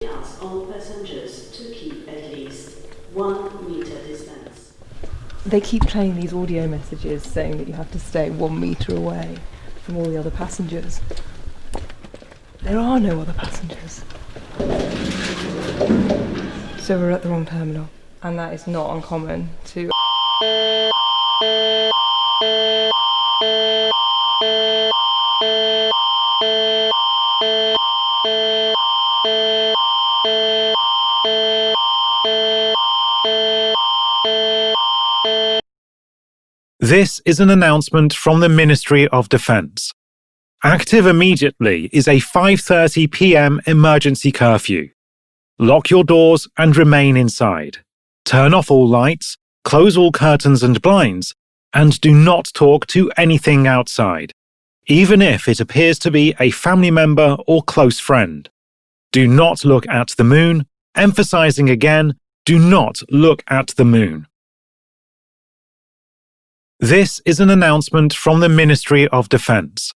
Ask all passengers to keep at least 1 meter distance. They keep playing these audio messages saying that you have to stay 1 metre away from all the other passengers. There are no other passengers. So we're at the wrong terminal, and that is not uncommon to... This is an announcement from the Ministry of Defence. Active immediately is a 5:30 p.m. emergency curfew. Lock your doors and remain inside. Turn off all lights, close all curtains and blinds, and do not talk to anything outside, even if it appears to be a family member or close friend. Do not look at the moon, emphasizing again, do not look at the moon. This is an announcement from the Ministry of Defence.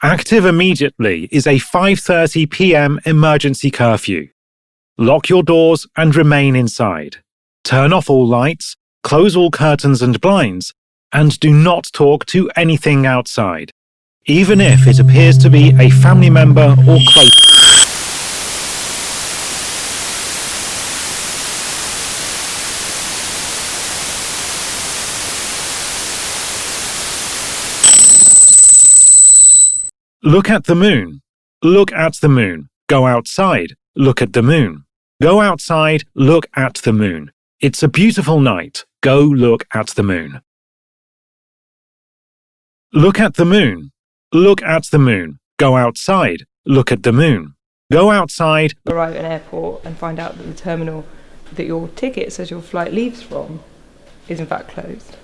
Active immediately is a 5:30 p.m. emergency curfew. Lock your doors and remain inside. Turn off all lights, close all curtains and blinds, and do not talk to anything outside, even if it appears to be a family member or close. Look at the moon. Look at the moon. Go outside. Look at the moon. Go outside. Look at the moon. It's a beautiful night. Go look at the moon. Look at the moon. Look at the moon. Go outside. Look at the moon. Go outside. Arrive at an airport and find out that the terminal that your ticket says your flight leaves from is in fact closed.